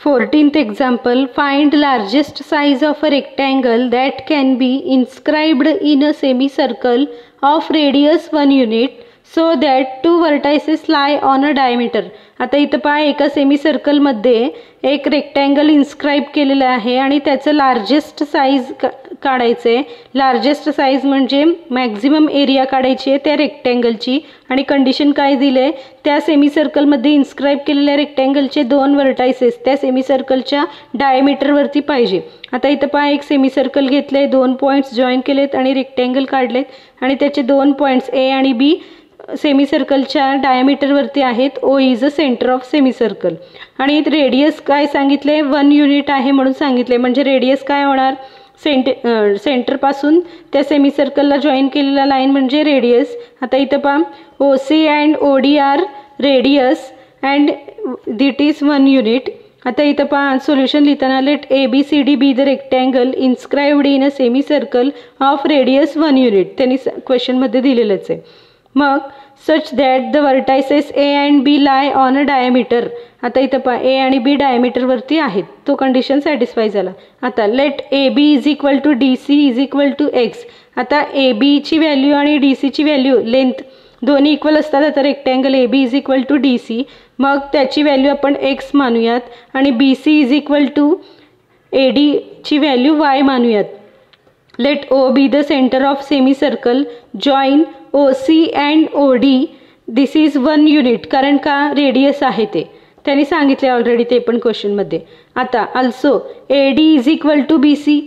14th example, find largest size of a rectangle that can be inscribed in a semicircle of radius 1 unit so that two vertices lie on a diameter. आता इथं पहा एका semicircle मध्ये एक rectangle इन्स्क्राइब केलेलं आहे आणि त्याचं लार्जेस्ट साइज काढायचे. लार्जेस्ट साइज म्हणजे मॅक्झिमम एरिया काढायची आहे त्या रेक्टँगलची आणि कंडिशन काय दिले, त्या सेमीसर्कल मध्ये इन्स्क्राइब केलेल्या रेक्टँगलचे दोन वर्टाइसेस त्या सेमीसर्कलच्या डायमीटर वरती पाहिजे. आता इथं पहा एक सेमीसर्कल घेतले, दोन पॉइंट्स जॉईन केलेत आणि रेक्टँगल काढलेत आणि त्याचे दोन पॉइंट्स ए आणि बी सेमीसर्कलच्या डायमीटर वरती आहेत. O is a centre of semicircle आणि रेडियस काय सांगितले 1 युनिट आहे म्हणून सांगितले. म्हणजे रेडियस काय होणार, सेंटर पासून त्या सेमीसर्कलला जॉईन केलेला लाईन म्हणजे रेडियस. आता इथं पहा O C and O D are radius and that is 1 unit. आता इथं पहा सोल्युशन लिहिताना let A B C D be the rectangle inscribed in a semicircle of radius 1 unit. त्यांनी क्वेश्चनमध्ये दिलेलंच आहे. मग such that the vertices A and B lie on a diameter. आता इथं पहा ए आणि बी डायमीटर वरती आहेत, तो कंडिशन सॅटिस्फाय झाला. आता let A B is equal to D C is equal to X. आता ए बी ची व्हॅल्यू आणि डी सी ची व्हॅल्यू लेंथ दोन्ही इक्वल असतात. आता rectangle A B is equal to D C, मग त्याची व्हॅल्यू आपण एक्स मानूयात आणि B C is equal to A D ची व्हॅल्यू वाय मानूयात. Let O be the center of semicircle join O C and O D this is 1 unit. कारण का radius आहे ते त्यांनी सांगितले ऑलरेडी ते पण क्वेश्चनमध्ये. आता also A D is equal to B C.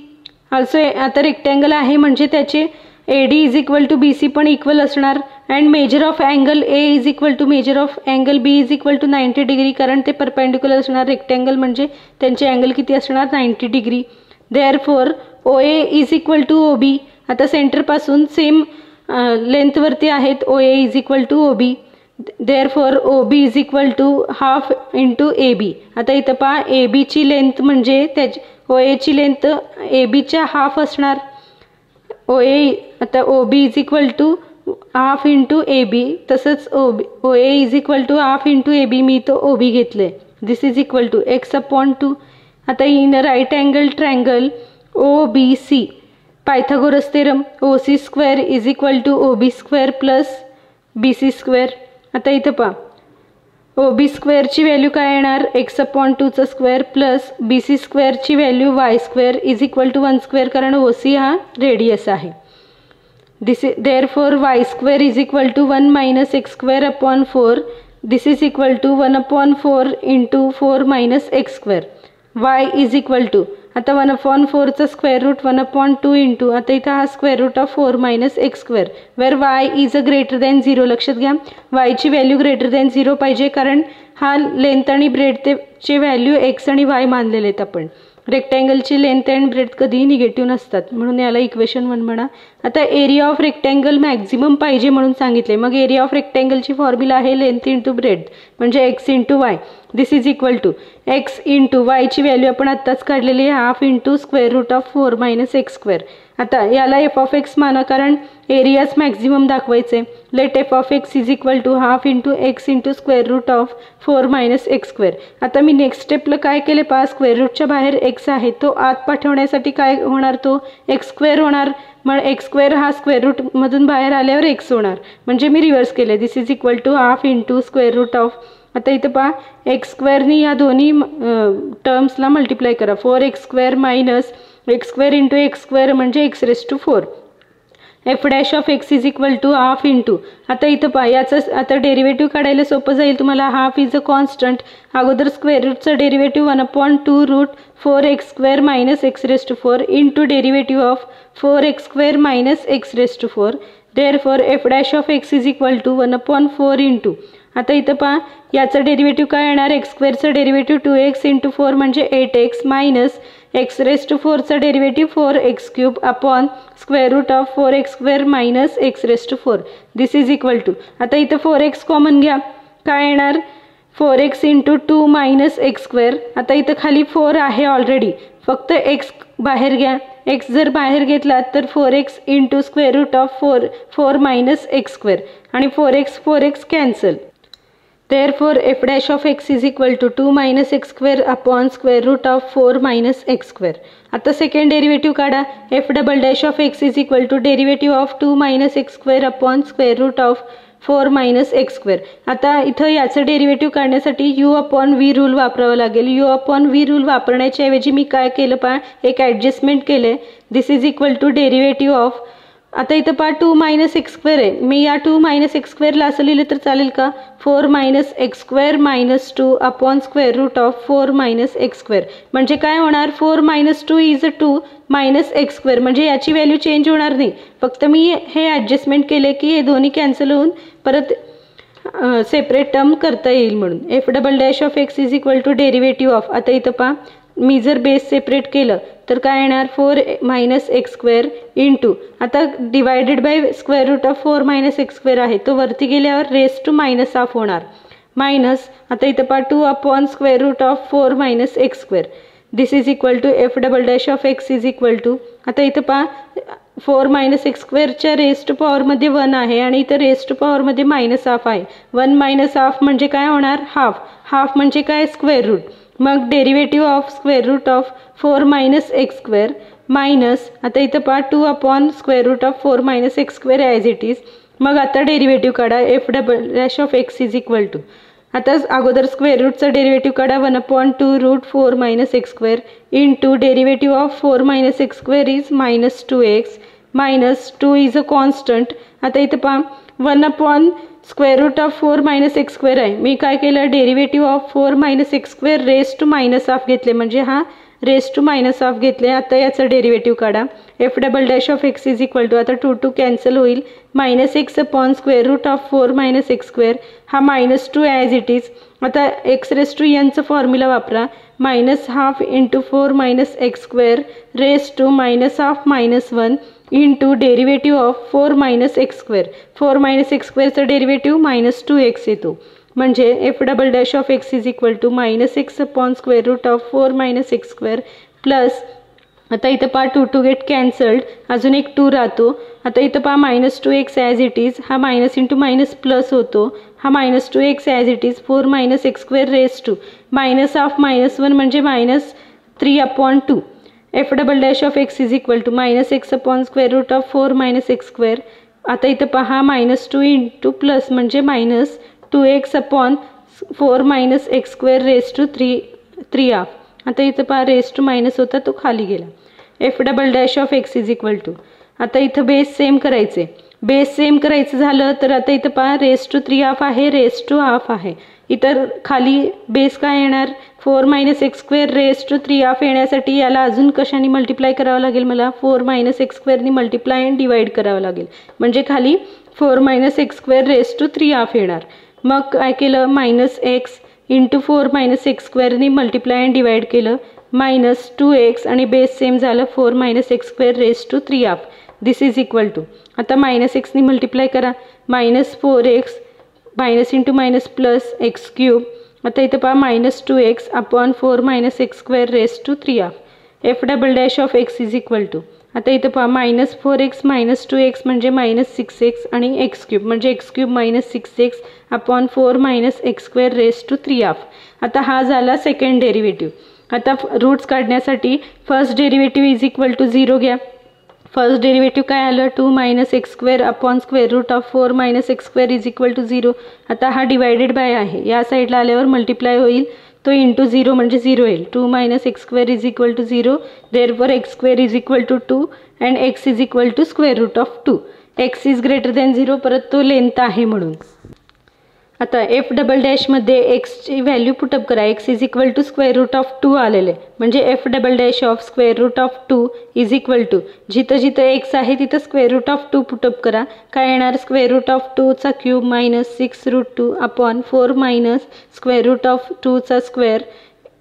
Also आता रेक्टँगल आहे म्हणजे त्याचे A D is equal to B C पण इक्वल असणार. And measure of angle A is equal to measure of angle B is equal to 90 degree. कारण ते perpendicular असणार. Rectangle म्हणजे त्यांचे अँगल किती असणार 90 degree. Therefore O A is equal to O B. आता सेंटरपासून सेम लेंथवरती आहेत. O A is equal to O B. Therefore O B is equal to half into A B. आता इथं पहा ए बीची लेंथ म्हणजे त्याची ओ एची लेंथ ए बीच्या हाफ असणार. ओ ए आता O B is equal to half into A B. तसंच O A is equal to half into A B. मी तो ओ बी घेतले. This is equal to X upon 2. आता in right angle triangle O B C Pythagoras theorem O C square is equal to O B square plus B C square. आता इथं पहा O B स्क्वेअरची value काय येणार X upon 2चा square plus B C स्क्वेअरची value Y square is equal to 1 square. कारण O C हा radius आहे. This is therefore Y square is equal to 1 minus x square upon 4. This is equal to 1 upon 4 into 4 minus x square. Y is equal to आता 1 upon 4चा square root 1 upon 2 into आता इथं हा square root of 4 minus x square wear Y is a greater than 0. लक्षात घ्या वायची value greater than 0 पाहिजे कारण हा लेंथ आणि ब्रेडचे व्हॅल्यू एक्स आणि वाय मानलेले आहेत आपण. रेक्टँगलची लेंथ अँड ब्रेथ कधीही निगेटिव्ह नसतात म्हणून याला इक्वेशन 1 म्हणा. आता एरिया ऑफ रेक्टँगल मॅक्झिमम पाहिजे म्हणून सांगितले. मग एरिया ऑफ रेक्टँगलची फॉर्म्युला आहे लेंथ इंटू ब्रेथ म्हणजे X into Y. This is equal to X into वायची व्हॅल्यू आपण आत्ताच काढलेली आहे half into square root of 4 minus x square. आता याला एफ ऑफ एक्स माना कारण एरियाच मॅक्झिमम दाखवायचे. Let F of x is equal to half into X into square root of 4 minus x square. आता मी नेक्स्ट स्टेपला काय केले पहा स्क्वेअर रूटच्या बाहेर एक्स आहे तो आत पाठवण्यासाठी काय होणार तो एक्स स्क्वेअर होणार. मग एक्स स्क्वेअर हा स्क्वेअर रूटमधून बाहेर आल्यावर एक्स होणार म्हणजे मी रिव्हर्स केले. This is equal to half into square root of आता इथं पहा एक्स स्क्वेअरनी या दोन्ही टर्म्सला मल्टिप्लाय करा. 4x square minus x square into X square म्हणजे X raise to 4. F dash of x is equal to half into आता इथं पहा याचं आता डेरिव्हेटिव्ह काढायला सोपं जाईल तुम्हाला. हाफ इज अ कॉन्स्टंट अगोदर स्क्वेअर रूटचं derivative 1 upon 2 root 4x square minus X raise to 4 into derivative of 4x square minus X raise to 4. Therefore F dash of x is equal to 1 upon 4 into आता इथं पहा याचं derivative काय येणार x स्क्वेअरचं derivative 2x into 4 म्हणजे 8x minus X raise to 4चा derivative 4x cube upon square root of 4x square minus X raise to 4. This is equal to आता इथं 4x कॉमन घ्या काय येणार 4x into 2 minus x square. आता इथं खाली 4 आहे ऑलरेडी फक्त x बाहेर घ्या. x जर बाहेर घेतला तर 4x into square root of 4 minus x square आणि 4x cancel. Therefore f dash of x is equal to 2 minus x square upon square root of 4 minus x square. आता second derivative काढा. f double dash of x is equal to derivative of 2 minus x square upon square root of 4 minus x square. आता इथं याचं derivative काढण्यासाठी u upon v rule वापरावं लागेल. u upon v rule वापरण्याच्या ऐवजी मी काय केलं पहा, एक ॲडजस्टमेंट केलं. This is equal to derivative of, आता इथं पहा 2 मायनस एक्स स्क्वेअर आहे. मी या 2 मायनस एक्स स्क्वेअरला असं लिहिलं तर चालेल का, 4 minus x square minus 2 upon square root of 4 minus x square. म्हणजे काय होणार, 4 minus 2 is 2 minus x square. म्हणजे याची व्हॅल्यू चेंज होणार नाही, फक्त मी हे ॲडजस्टमेंट केले की हे दोन्ही कॅन्सल होऊन परत सेपरेट टर्म करता येईल म्हणून. F double dash of x is equal to derivative of, आता इथं पहा मी जर बेस सेपरेट केलं तर काय येणार, 4 मायनस एक्स स्क्वेअर इंटू, आता divided by square root of 4 minus x square आहे, तो वरती गेल्यावर रेस टू मायनस हाफ होणार. मायनस आता इथं पहा 2 upon square root of 4 minus x square. This is equal to F double dash of x is equal to, आता इथं पहा 4 मायनस एक्स स्क्वेअरच्या रेस टू पॉवरमध्ये 1 आहे आणि इथं रेस टू पॉवरमध्ये मायनस हाफ आहे. 1 मायनस हाफ म्हणजे काय होणार, हाफ. हाफ म्हणजे काय, स्क्वेअर रूट. मग derivative of square root of 4 minus x square minus, आता इथं पहा 2 upon square root of 4 minus x square as it is. मग आता डेरिव्हेटिव्ह काढा, F double dash of x is equal to, आता अगोदर स्क्वेअर रूटचा डेरिव्हेटिव्ह काढा, 1 upon 2 root 4 minus x square into derivative of 4 minus x square is minus 2x minus 2 is a constant. आता इथं पहा 1 upon square root of 4 minus x square आहे. मी काय केलं, derivative of 4 minus x square raise to minus half घेतले, म्हणजे हा रेस टू मायनस हाफ घेतले. आता याचं डेरिव्हेटिव्ह काढा, F double dash of x is equal to, आता 2 कॅन्सल होईल, minus x upon square root of 4 minus x square, हा मायनस 2 ॲज इट इज. आता एक्स रेस टू एनचं फॉर्म्युला वापरा, minus half into 4 minus x square raise to minus half minus 1 into derivative of 4 minus x स्क्वेअर. 4 minus एक्स स्क्वेअरचं derivative minus 2x येतो. म्हणजे F double dash of x is equal to minus x upon square root of 4 minus x square plus, आता इथं पहा 2 get cancelled, अजून एक 2 राहतो. आता इथं पहा minus 2x as it is, हा मायनस इंटू मायनस प्लस होतो, हा minus 2x as it is 4 minus x square raise to minus half minus 1 म्हणजे minus 3 upon 2. F double dash of x is equal to minus x upon square root of 4 minus x square. आता इथं पहा minus 2 into plus म्हणजे minus 2x upon 4 minus x square raise to 3 half. आता इथं पहा raise to minus होता, तो खाली गेला. F double dash of x is equal to, आता इथं बेस सेम करायचे. बेस सेम करायचं झालं तर आता इथं पहा रेस टू 3 हाफ आहे, रेस टू हाफ आहे. इतर खाली बेस काय येणार, 4 minus x square raise to 3 half येण्यासाठी याला अजून कशाने मल्टिप्लाय करावं लागेल, मला 4 मायनस एक्स स्क्वेअरनी मल्टिप्लाय अँड डिवाइड करावं लागेल. म्हणजे खाली 4 minus x square raise to 3 half येणार. मग काय केलं, minus X into 4 minus X स्क्वेअरनी मल्टिप्लाय अँड डिवाइड केलं, मायनस 2x आणि बेस सेम झालं 4 minus x square raise to 3 half. This is equal to, आता मायनस एक्सनी मल्टिप्लाय करा, minus 4x minus into minus plus X cube. आता इथं पहा minus 2x upon 4 minus x square raise to 3 half. F double dash of x is equal to, आता इथं पहा minus 4x minus 2x म्हणजे minus 6x आणि x cube म्हणजे x cube minus 6x upon 4 minus x square raise to 3 half. आता हा झाला second derivative. आता रूट्स काढण्यासाठी first derivative is equal to 0 घ्या. फर्स्ट डेरिव्हेटिव्ह काय आलं, 2 minus x square upon square root of 4 minus x square is equal to 0. आता हा डिवायडेड बाय आहे, या साईडला आल्यावर मल्टिप्लाय होईल, तो इंटू 0 म्हणजे 0 येईल. 2 minus x square is equal to 0, therefore x square is equal to 2 and x is equal to square root of 2. X is greater than 0, परत तो लेंथ आहे म्हणून. आता एफ डबल डॅशमध्ये एक्सची व्हॅल्यू पुटअप करा, x is equal to square root of 2 आलेले, म्हणजे F double dash of square root of 2 is equal to, जिथं जिथं एक्स आहे तिथं स्क्वेअर रूट ऑफ 2 पुटअप करा. काय येणार, स्क्वेअर रूट ऑफ 2चा cube minus 6 root 2 upon 4 minus square root of 2चा square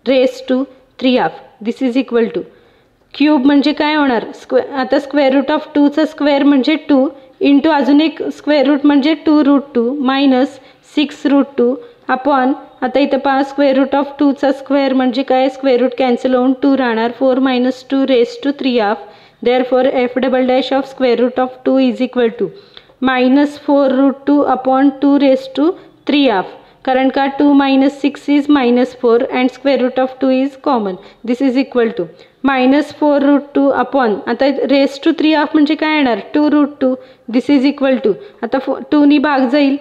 raise to 3 half. This is equal to, cube म्हणजे काय होणार, आता स्क्वेअर रूट ऑफ 2चा स्क्वेअर म्हणजे 2 इंटू अजून एक स्क्वेअर रूट म्हणजे 2 रूट 2 मायनस 6 रूट 2 अपॉन, आता इथं पहा स्क्वेअर रूट ऑफ 2चा स्क्वेअर म्हणजे काय, स्क्वेअर रूट कॅन्सल होऊन 2 राहणार, 4 minus 2 raise to 3 half. Therefore f double dash of square root of 2 is equal to minus 4 root 2 upon 2 raise to 3 half. कारण का 2 - 6 is -4 and square root of 2 is common. This is equal to -4√2 upon, आता raise to 3 half म्हणजे काय येणार 2√2. This is equal to, आता 2 नी भाग जाईल.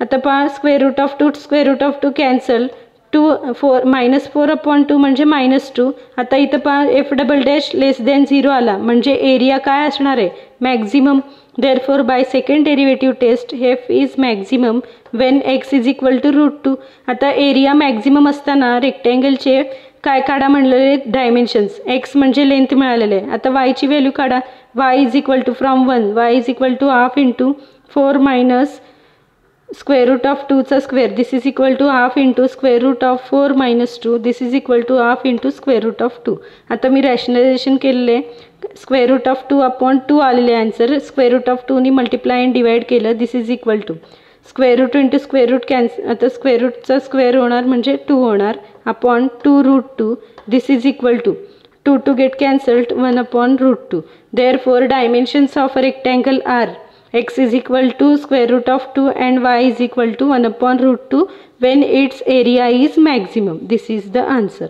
आता पहा square root of 2 square root of 2 cancel. -4 upon 2 म्हणजे -2. आता इथं पहा f double dash less than 0 आला म्हणजे एरिया काय असणार आहे maximum. Therefore by second derivative test f is maximum when x is equal to √2. आता एरिया मॅक्झिमम असताना रेक्टँगलचे काय काढा म्हणलेले डायमेन्शन्स. एक्स म्हणजे लेंथ मिळालेले आहे. आता वायची व्हॅल्यू काढा. Y is equal to from 1 y is equal to half into 4 minus square root of 2 चा square. This is equal to half into square root of 4 - 2. This is equal to half into square root of 2. आता मी rationalisation केलेले square root of 2 upon 2 आलेले answer. Square root of 2 नी multiply and divide केलं. This is equal to square root into square root cancel. आता square रूटचा square होणार म्हणजे 2 होणार upon 2√2. This is equal to 2 get cancelled 1 upon √2. Therefore dimensions of a rectangle are x is equal to square root of 2 and y is equal to 1 upon √2 when its area is maximum. This is the answer.